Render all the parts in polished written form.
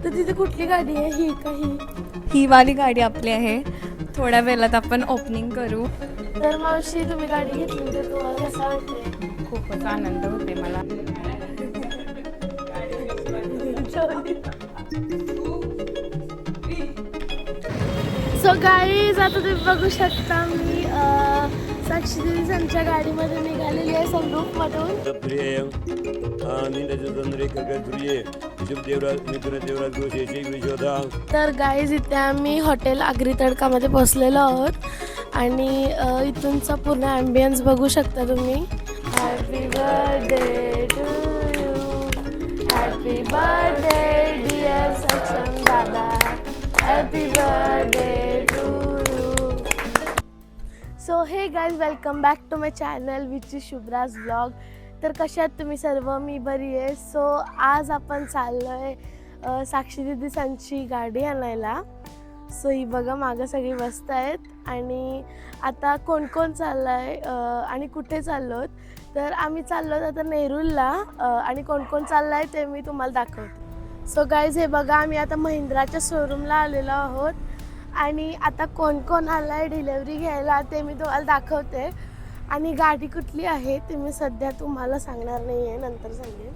तर तिथे कुठली गाडी आहे, ही का ही वाली गाडी आपली आहे. थोड्या वेळात आपण ओपनिंग करू. तर मावशी तुम्ही गाडी घेतली तर तुम्हाला कसं वाटतंय? खूपच आनंद होते मला. सो गाईज आता तुम्ही बघू शकता मी साक्षी दिदीच्या गाडीमध्ये निघालेली आहे सनरूफ मधून. तर गाईज इथे आम्ही हॉटेल आगरी तडकामध्ये पोहोचलेलो आहोत आणि इथूनचा पूर्ण ॲम्बियन्स बघू शकता तुम्ही. Happy birthday to you, happy birthday dear Saksham दादा, happy birthday to you. So hey guys, welcome back to my channel which is Shubhra's blog. तर कशा आहात तुम्ही सर्व? मी बरी आहे. सो आज आपण चाललो आहे साक्षी दिदीसांची गाडी आणायला. सो ही बघा मागं सगळी बसत आहेत आणि आता कोण कोण चाललं आहे आणि कुठे चाललो आहोत. तर आम्ही चाललो आहोत आता नेरूलला आणि कोण कोण चाललं आहे ते मी तुम्हाला दाखवते. सो गाईज हे बघा, आम्ही आता महिंद्राच्या शोरूमला आलेलो आहोत आणि आता कोण कोण आलं आहे डिलेवरी घ्यायला ते मी तुम्हाला दाखवते. आणि गाडी कुठली आहे ते मी सध्या तुम्हाला सांगणार नाही आहे, नंतर सांगेन.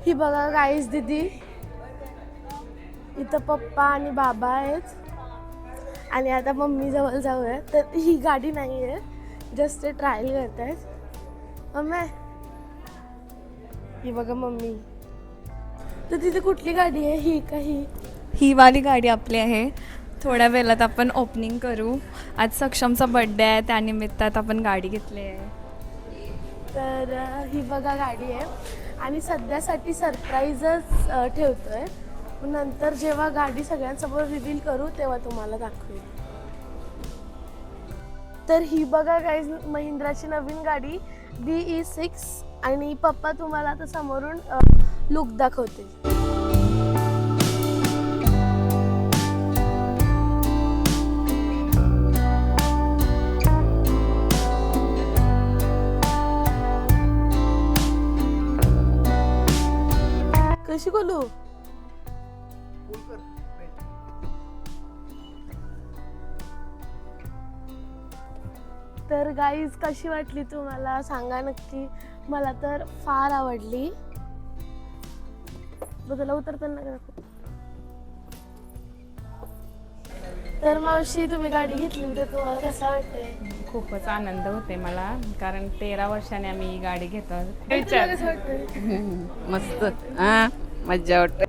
ही बघा गाईज दीदी, इथं पप्पा आणि बाबा आहेत आणि आता मम्मी जवळ जाऊया. तर ही गाडी नाही आहे, जस्ट ते ट्रायल करत आहेत. मम्मी ही बघा मम्मी. तर तिथे कुठली गाडी आहे, ही का ही वाली गाडी आपली आहे. थोड्या वेळात आपण ओपनिंग करू. आज सक्षमचा बर्थडे आहे, त्यानिमित्तात आपण गाडी घेतली आहे. तर ही बघा गाडी आहे आणि सध्यासाठी सरप्राईजच ठेवतोय. नंतर जेव्हा गाडी सगळ्यांसमोर रिव्हील करू तेव्हा तुम्हाला दाखवेल. तर ही बघा गाईज, महिंद्राची नवीन गाडी BE6 आणि पप्पा तुम्हाला आता समोरून लुक दाखवते. कशी बोलू? तर गाईज कशी वाटली तुम्हाला सांगा नक्की. मला तर फार आवडली. बदला उतरताना दाखव. तर मावशी तुम्ही गाडी घेतली तर तुम्हाला कसं वाटतंय? खूपच आनंद होते मला, कारण 13 वर्षाने आम्ही ही गाडी घेतो. तुला कसं वाटतंय? मस्त. हा, मज्जा वाटते.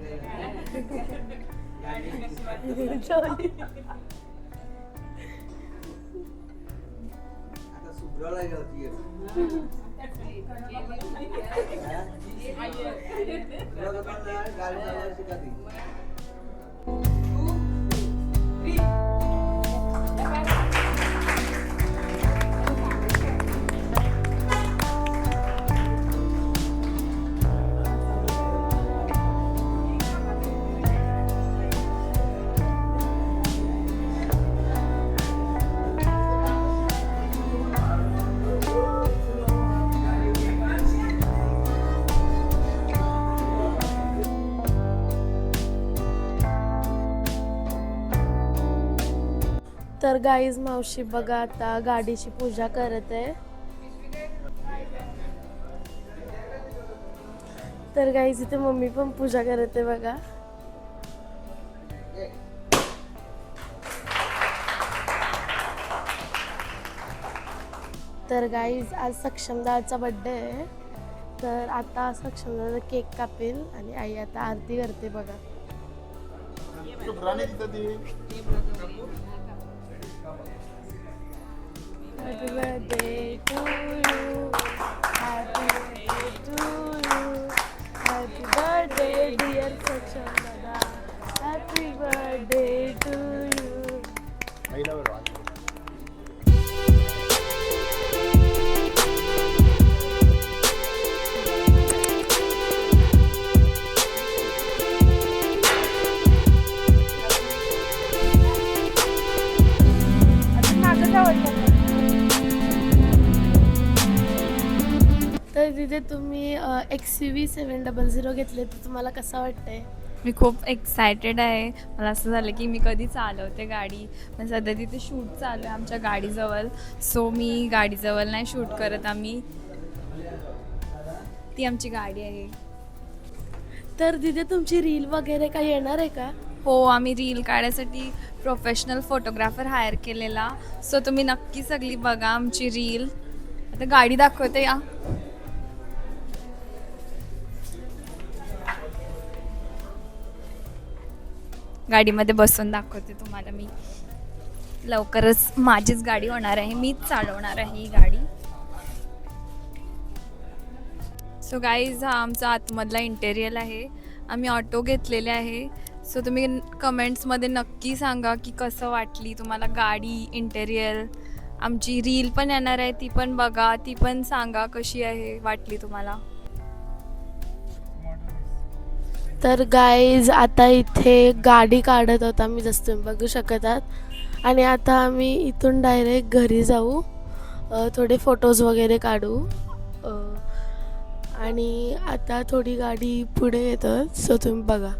तर गाईज मावशी बघा आता गाडीची पूजा करत आहे. तर गाईज इथे मम्मी पण पूजा करत आहे बघा. तर गाईज आज सक्षमदाचा बर्थडे आहे. तर आता सक्षमदा केक कापेल आणि आई आता आरती करते बघा. Happy birthday to you, happy birthday to you, happy birthday dear Saksham Dada, happy birthday to you. तिथे तुम्ही XUV700 घेतले, तर तुम्हाला कसं वाटतंय? मी खूप एक्सायटेड आहे. मला असं झालं की मी कधी चालवते गाडी, पण सध्या तिथे शूट चालू आहे आमच्या गाडीजवळ. सो मी गाडीजवळ नाही शूट करत आम्ही, ती आमची गाडी आहे. तर तिथे तुमची रील वगैरे काही येणार आहे का? हो, आम्ही रील काढायसाठी प्रोफेशनल फोटोग्राफर हायर केलेला. सो तुम्ही नक्की सगळी बघा आमची रील. आता गाडी दाखवते या. गाडीमध्ये बसून दाखवते तुम्हाला मी. लवकरच माझीच गाडी होणार आहे, मीच चालवणार आहे ही गाडी. सो गाईज, हा आमचा आतमधला इंटेरियर आहे. आम्ही ऑटो घेतलेले आहे. सो तुम्ही कमेंट्समध्ये नक्की सांगा की कसं वाटली तुम्हाला गाडी, इंटेरियर. आमची रील पण येणार आहे, ती पण बघा, ती पण सांगा कशी आहे वाटली तुम्हाला. तर गाईज, आता इथे गाडी काढत होता मी, जसं तुम्ही बघू शकत आहात. आणि आता आम्ही इथून डायरेक्ट घरी जाऊ, थोडे फोटोज वगैरे काढू. आणि आता थोडी गाडी पुढे येतं, सो तुम्ही बघा.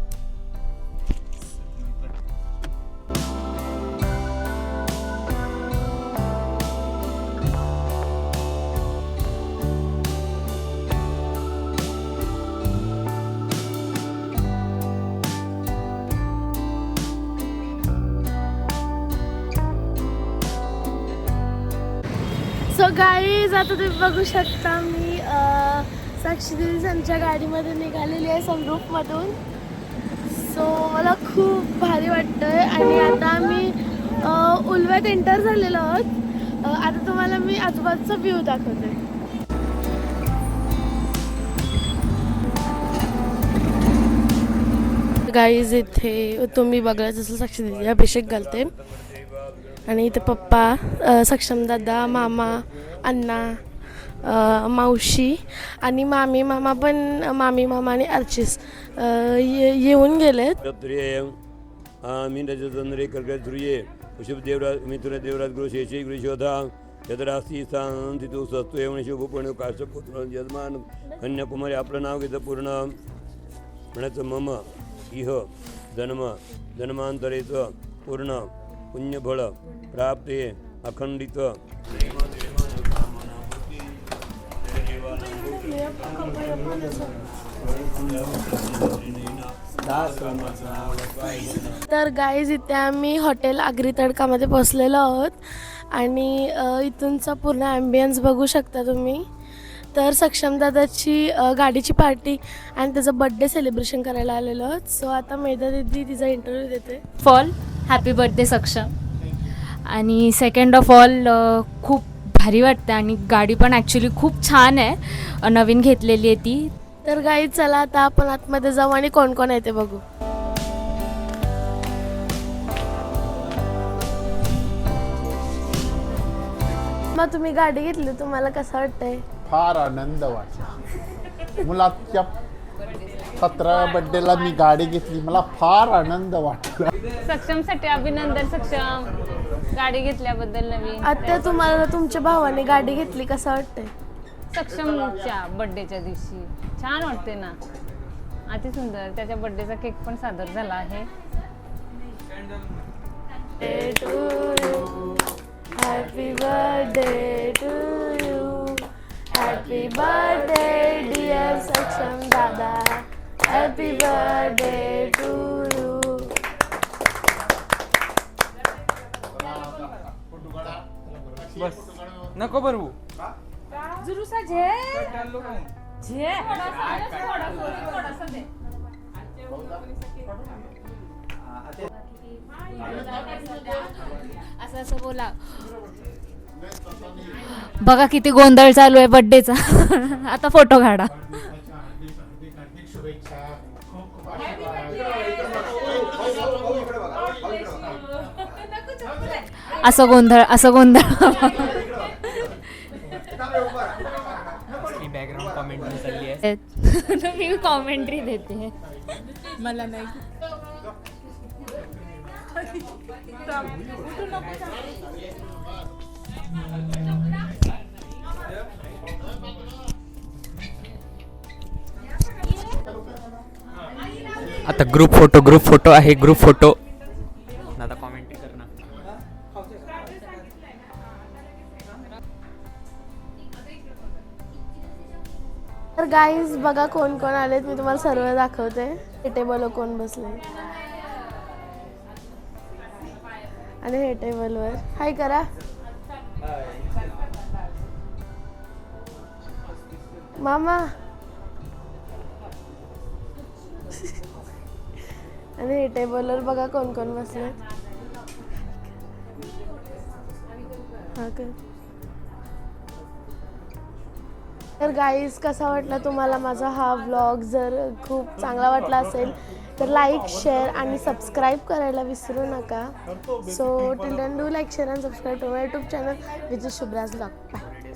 सो गाईज, आता तुम्ही बघू शकता मी साक्षी दिदी त्यांच्या गाडीमध्ये निघालेली आहे सनरूफमधून. सो मला खूप भारी वाटतंय. आणि आता आम्ही उल्व्यात एंटर झालेलो आहोत. आता तुम्हाला मी आजूबाजूचा व्ह्यू दाखवते. गाईज, इथे तुम्ही बघा जसं साक्षी दिदी अभिषेक घालते. आणि इथे पप्पा, सक्षम दादा, मामा, अण्णा, मावशी आणि मामी मामा पण, मामी मामा आणि अर्चिस येऊन गेलेत. आम्ही चंद्रे कर्कश्रिये शुभ देवराज मिथुन देवराज गुरु शेषी गुरुशोधा यदरास्ती स्थान तिथू सत्व येऊन शुभपूर्ण काशपुत्र यजमान कन्याकुमारी. आपलं नाव घेतं पूर्ण म्हणायचं. मम इह जन्म जन्मांतरेचं पूर्ण पुण्यफळ प्राप्ते अखंडित. तर गाईज, इथे आम्ही हॉटेल आगरी तडकामध्ये बसलेलो आहोत. आणि इथूनचा पूर्ण ॲम्बियन्स बघू शकता तुम्ही. तर सक्षम दादाची गाडीची पार्टी आणि त्याचं बड्डे सेलिब्रेशन करायला आलेलो आहोत. सो आता मेधा दीदी तिचा इंटरव्ह्यू देते. ऑल हॅपी बर्थडे सक्षम. आणि सेकंड ऑफ ऑल खूप भारी वाटते आणि गाडी पण ॲक्च्युली खूप छान आहे, नवीन घेतलेली आहे ती. तर गाईज, चला आता आपण आतमध्ये जाऊ आणि कोण कोण आहे ते बघू. मग तुम्ही गाडी घेतली, तुम्हाला कसं वाटतंय? फार आनंद वाटला. मुलाच्या 17 बड्डेला मी गाडी घेतली, मला फार आनंद वाटला. सक्षमसाठी अभिनंदन. सक्षम गाडी घेतल्याबद्दल नवीन. आता तुम्हाला तुमच्या भावाने गाडी घेतली, कसं वाटतंय? सक्षमच्या बड्डेच्या दिवशी छान वाटते ना, अति सुंदर. त्याच्या बड्डेचा केक पण सादर झाला आहे. Happy birthday to you, happy birthday dear Saksham दादा, हॅपी बर्थडे टू यू. बस नको भरवू. असं असं बोला. बघा किती गोंधळ चालू आहे बर्थडेचा. आता फोटो काढा. असं गोंधळ, असं गोंधळ. बॅकग्राऊंड कॉमेंट्री चालली आहे. मी कॉमेंट्री देते. मला नाही. आता ग्रुप फोटो आहे ग्रुप फोटो दादा कॉमेंट कर ना. तर गाईज बघा कोण कोण आलेत, मी तुम्हाला सर्व दाखवते. हे टेबलवर कोण बसले आणि हे टेबलवर हाय करा. मामा आणि हे टेबलवर बघा कोण कोण बसले. हा कर. तर गाईज कसा वाटला तुम्हाला माझा हा व्लॉग? जर खूप चांगला वाटला असेल तर लाईक, शेअर आणि सबस्क्राईब करायला विसरू नका. So till then do like, share and subscribe to my YouTube channel which is Shubhra's vlog. Bye.